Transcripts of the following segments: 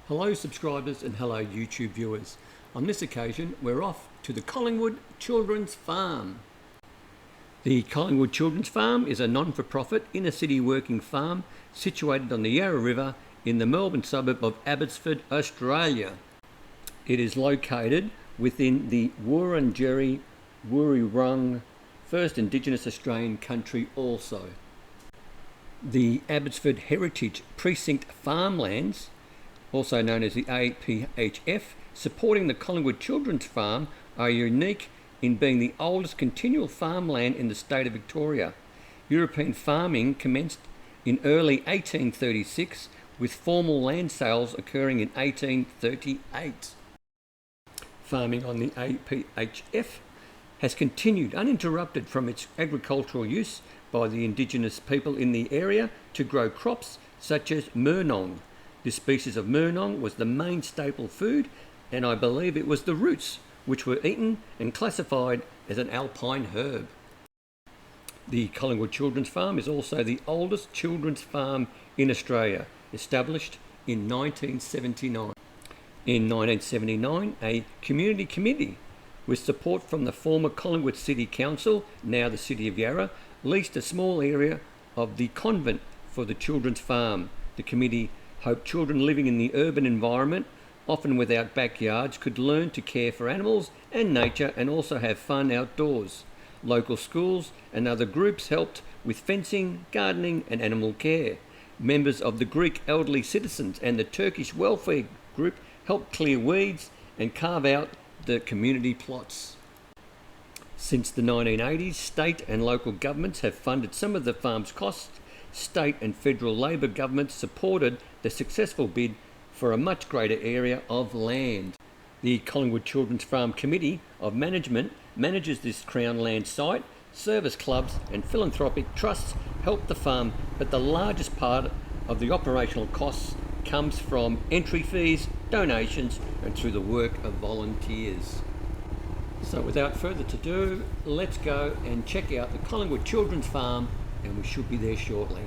Hello subscribers and hello YouTube viewers. On this occasion we're off to the Collingwood Children's Farm. The Collingwood Children's Farm is a non-for-profit inner-city working farm situated on the Yarra River in the Melbourne suburb of Abbotsford, Australia. It is located within the Wurundjeri Woiwurrung first Indigenous Australian country also. The Abbotsford Heritage Precinct Farmlands, also known as the APHF, supporting the Collingwood Children's Farm, are unique in being the oldest continual farmland in the state of Victoria. European farming commenced in early 1836, with formal land sales occurring in 1838. Farming on the APHF has continued uninterrupted from its agricultural use by the Indigenous people in the area to grow crops such as Murnong. This species of Murnong was the main staple food, and I believe it was the roots which were eaten and classified as an Alpine herb. The Collingwood Children's Farm is also the oldest children's farm in Australia, established in 1979. In 1979, a community committee, with support from the former Collingwood City Council, now the City of Yarra, leased a small area of the convent for the children's farm. The committee hoped children living in the urban environment, often without backyards, could learn to care for animals and nature and also have fun outdoors. Local schools and other groups helped with fencing, gardening and animal care. Members of the Greek Elderly Citizens and the Turkish Welfare Group helped clear weeds and carve out the community plots. Since the 1980s, state and local governments have funded some of the farm's costs. State and federal Labor governments supported the successful bid for a much greater area of land. The Collingwood Children's Farm Committee of Management manages this Crown land site. Service clubs and philanthropic trusts help the farm, but the largest part of the operational costs comes from entry fees, donations and through the work of volunteers. So without further ado, let's go and check out the Collingwood Children's Farm, and we should be there shortly.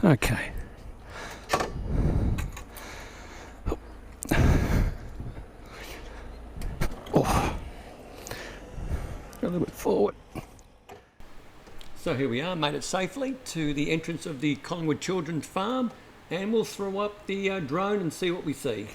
Okay. Oh. A little bit forward. So here we are, made it safely to the entrance of the Collingwood Children's Farm, and we'll throw up the drone and see what we see.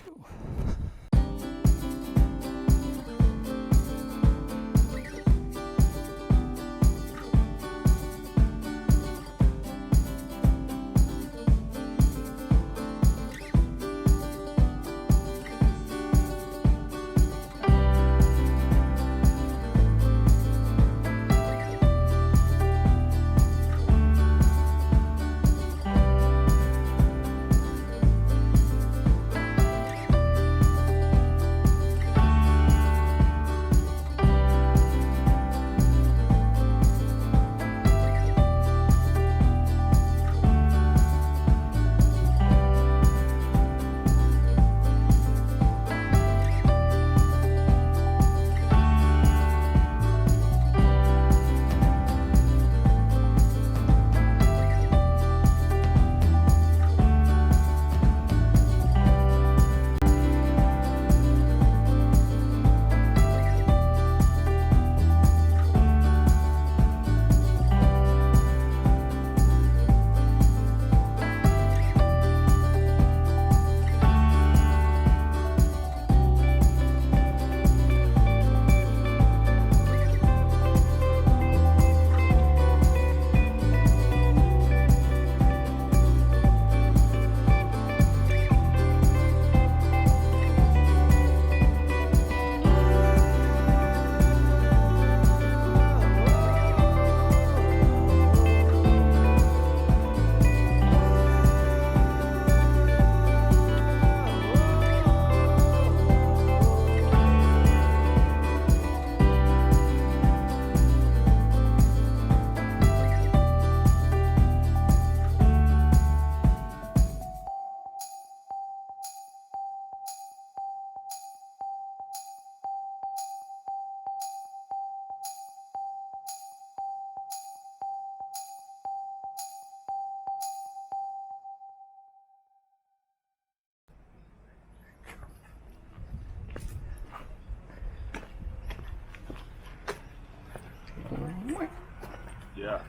Yeah.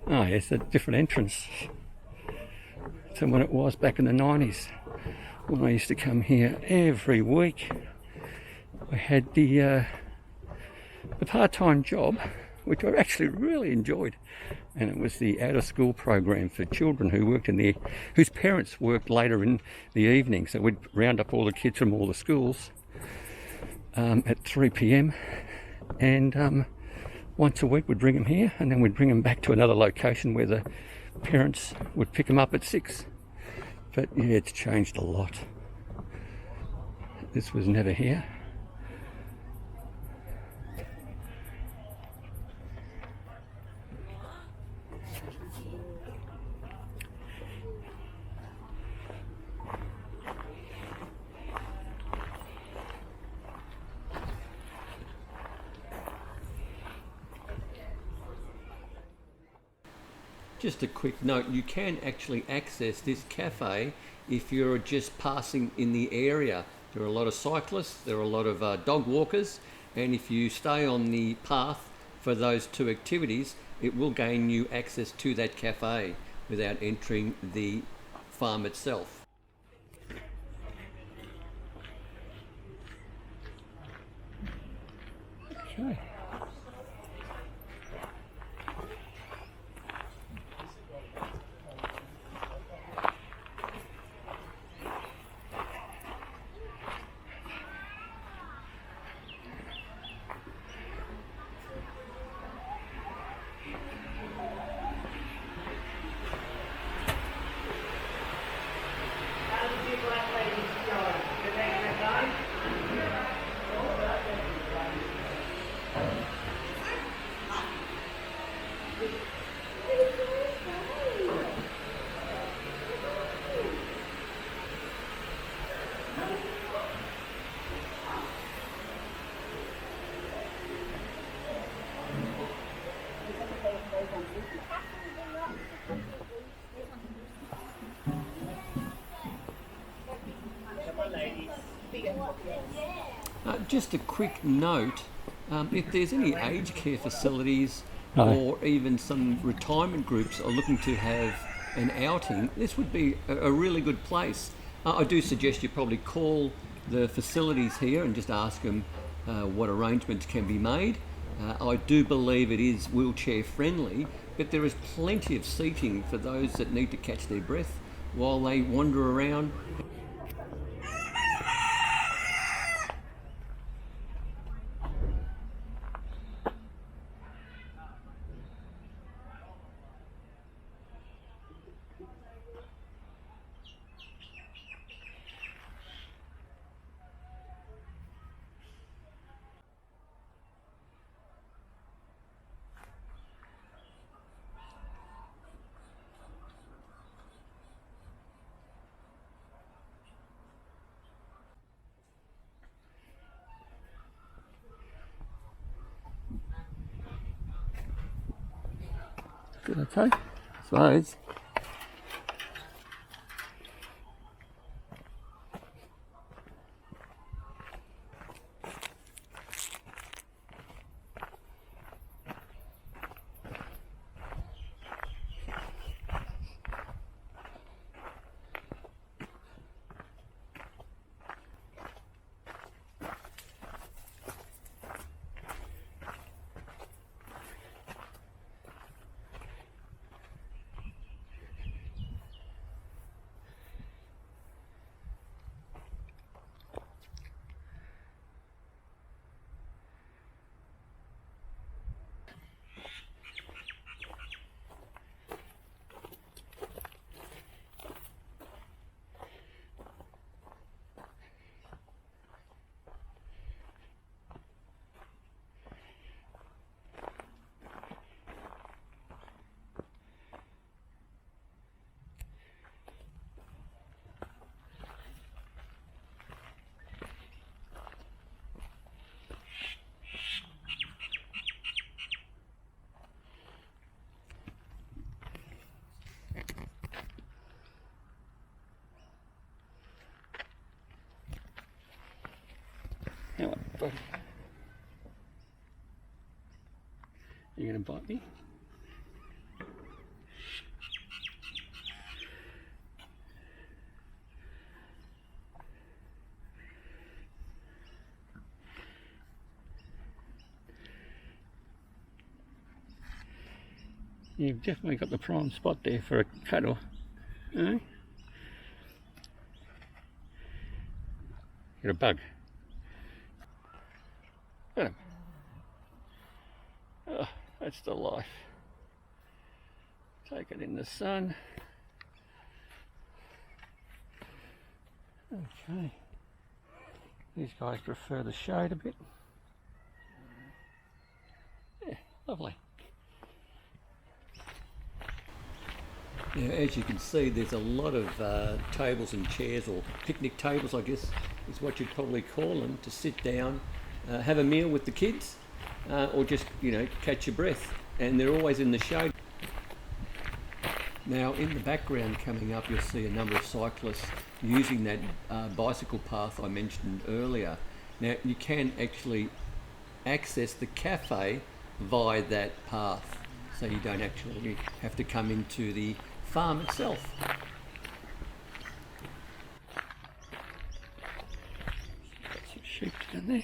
Oh yes, a different entrance to what it was back in the 90s when I used to come here every week. I had the part-time job, which I actually really enjoyed, and it was the out-of-school program for children who worked in there, whose parents worked later in the evening. So we'd round up all the kids from all the schools at 3 p.m. and once a week we'd bring them here, and then we'd bring them back to another location where the parents would pick them up at 6. But yeah, it's changed a lot. This was never here. Just a quick note, you can actually access this cafe if you're just passing in the area. There are a lot of cyclists, there are a lot of dog walkers, and if you stay on the path for those two activities, it will gain you access to that cafe without entering the farm itself. Okay. Just a quick note, if there's any aged care facilities or even some retirement groups are looking to have an outing, this would be a really good place. I do suggest you probably call the facilities here and just ask them what arrangements can be made. I do believe it is wheelchair friendly, but there is plenty of seating for those that need to catch their breath while they wander around. Okay, suppose. Hang on, buddy. You gonna bite me? You've definitely got the prime spot there for a cuddle, eh? Get a bug. Look at him. Oh, that's the life. Take it in the sun. Okay. These guys prefer the shade a bit. Yeah, lovely. Now, as you can see, there's a lot of tables and chairs, or picnic tables, I guess is what you'd probably call them, to sit down, have a meal with the kids, or just, catch your breath. And they're always in the shade. Now in the background coming up, you'll see a number of cyclists using that bicycle path I mentioned earlier. Now you can actually access the cafe via that path, so you don't actually have to come into the farm itself. Got some sheep down there.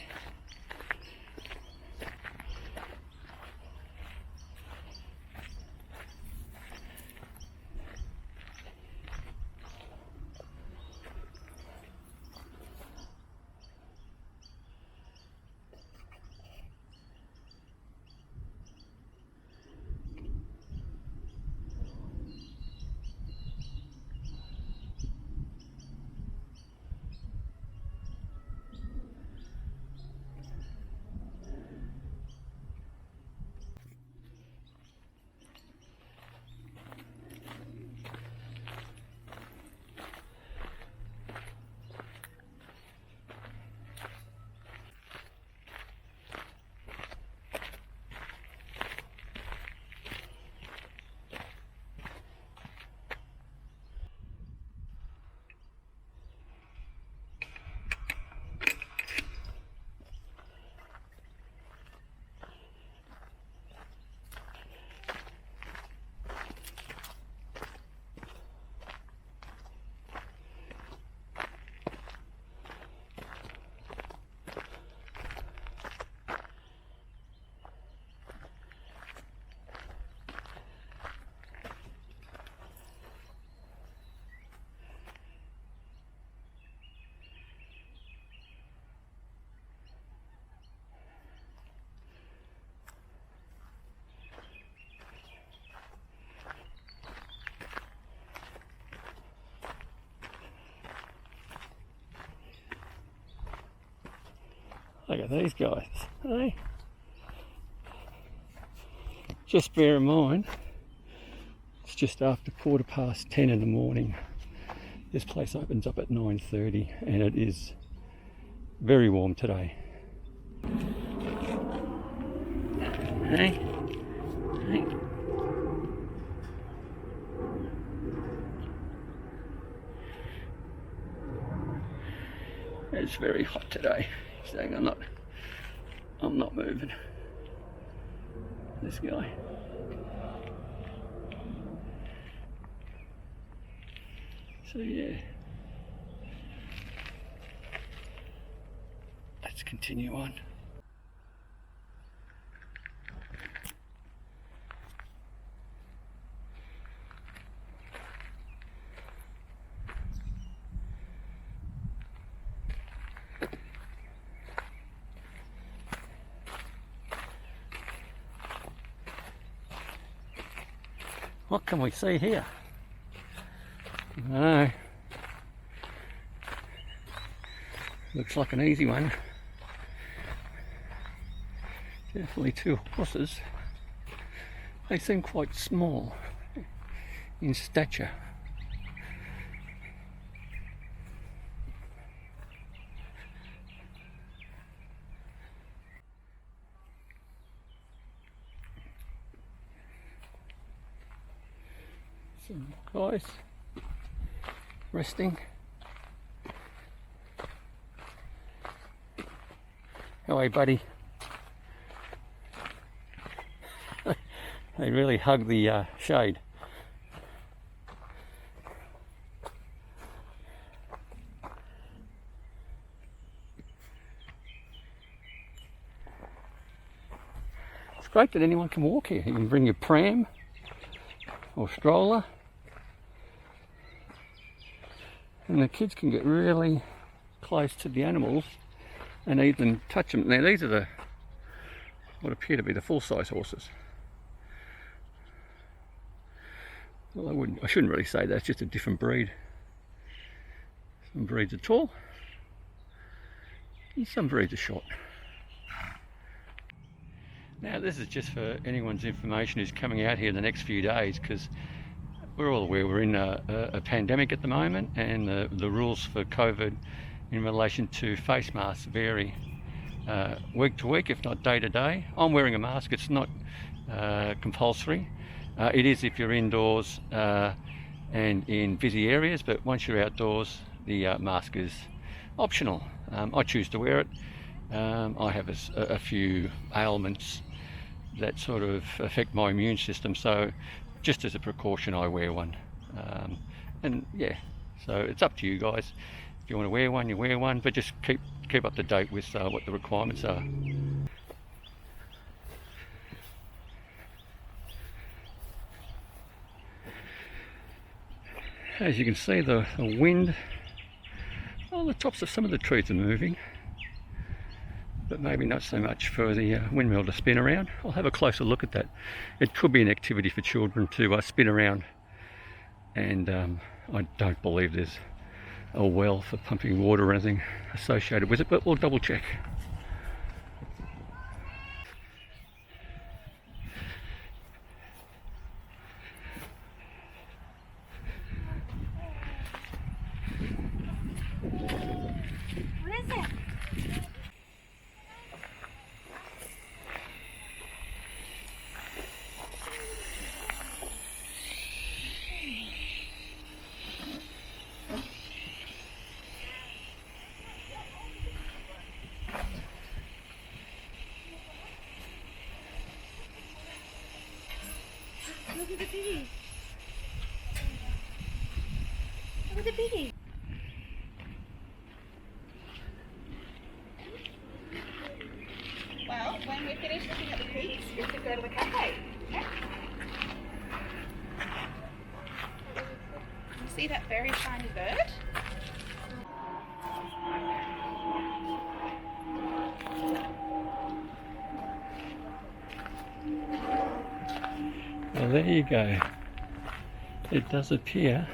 Look at these guys, hey? Just bear in mind, it's just after 10:15 in the morning. This place opens up at 9:30 and it is very warm today. Hey? Hey? It's very hot today. Saying I'm not moving. This guy. So yeah. Let's continue on. What can we see here? No. Looks like an easy one. Definitely two horses. They seem quite small in stature. Some guys resting. How are you, buddy? They really hug the shade. It's great that anyone can walk here. You can bring your pram or stroller, and the kids can get really close to the animals and even touch them. Now these are what appear to be the full-size horses. Well, I shouldn't really say that, it's just a different breed. Some breeds are tall and some breeds are short. Now this is just for anyone's information who's coming out here the next few days, because we're all aware we're in a pandemic at the moment, and the rules for COVID in relation to face masks vary week to week, if not day to day. I'm wearing a mask, it's not compulsory. It is if you're indoors and in busy areas, but once you're outdoors, the mask is optional. I choose to wear it. I have a few ailments that sort of affect my immune system, so just as a precaution I wear one. And yeah, so it's up to you guys. If you want to wear one, you wear one, but just keep up to date with what the requirements are. As you can see, the wind, the tops of some of the trees are moving, but maybe not so much for the windmill to spin around. I'll have a closer look at that. It could be an activity for children to spin around, and I don't believe there's a well for pumping water or anything associated with it, but we'll double check. Look at the piggy. Look at the piggy. Well, when we finish looking at the pigs, we can go to the cafe. Okay? You see that very shiny bird? Well, there you go. It does appear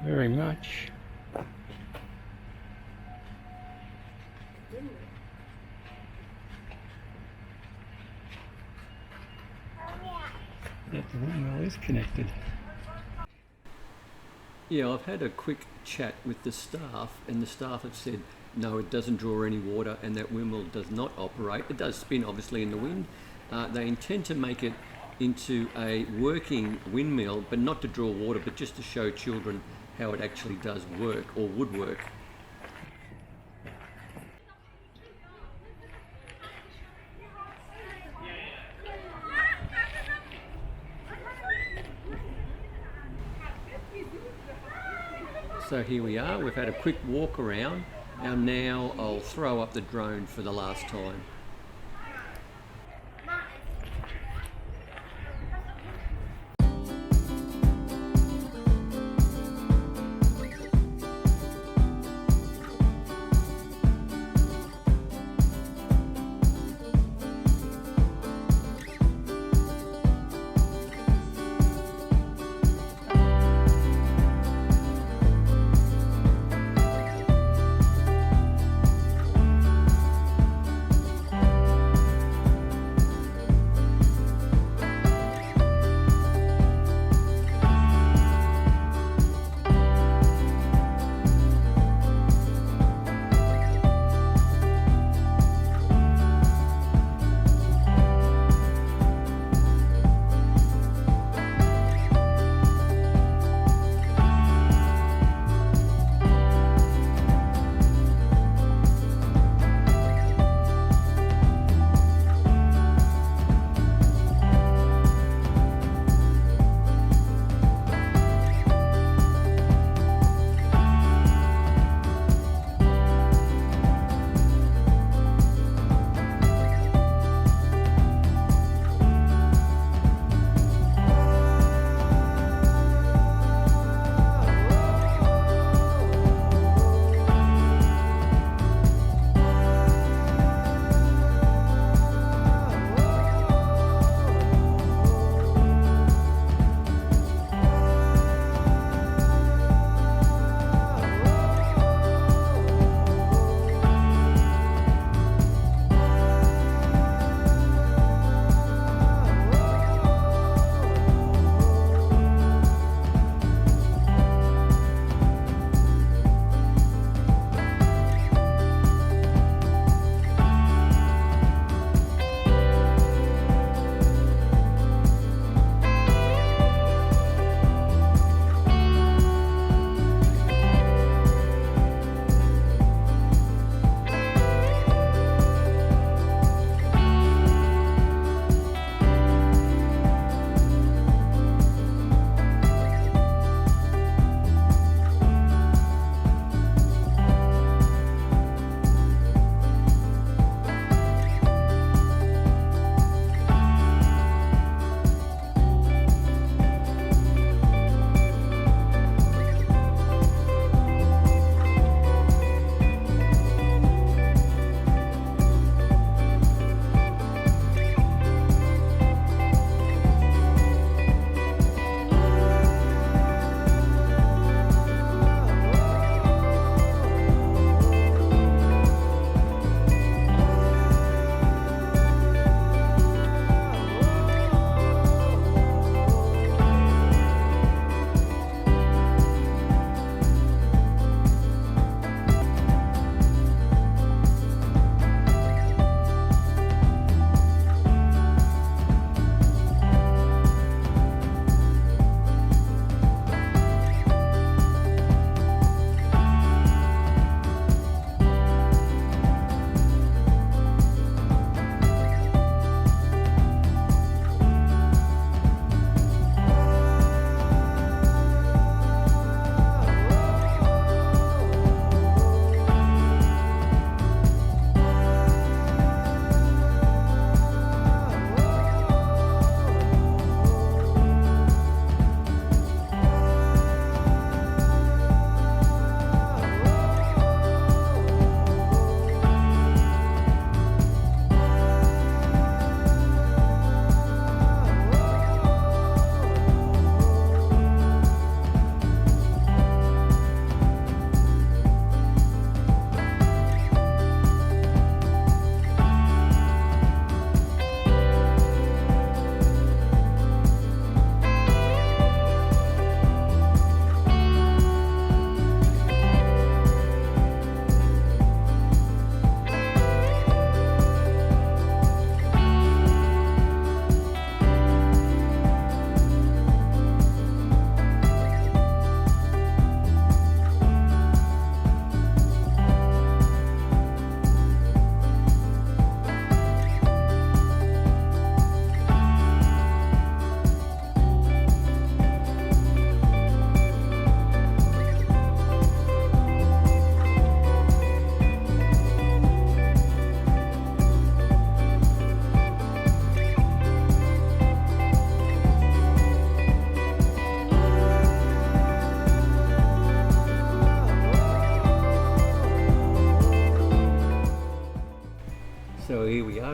very much that the windmill is connected. Yeah, I've had a quick chat with the staff, and the staff have said no, it doesn't draw any water, and that windmill does not operate. It does spin, obviously, in the wind. They intend to make it into a working windmill, but not to draw water, but just to show children how it actually does work, or would work. So here we are, we've had a quick walk around, and now I'll throw up the drone for the last time.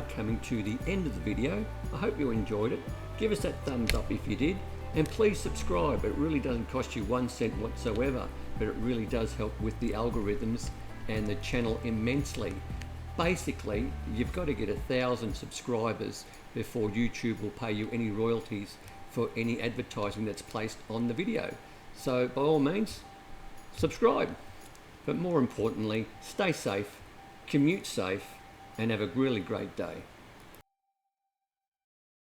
coming to the end of the video. I hope you enjoyed it. Give us that thumbs up if you did, and please subscribe. It really doesn't cost you 1 cent whatsoever, but it really does help with the algorithms and the channel immensely. Basically, you've got to get 1,000 subscribers before YouTube will pay you any royalties for any advertising that's placed on the video. So by all means, subscribe. But more importantly, stay safe, commute safe, and have a really great day.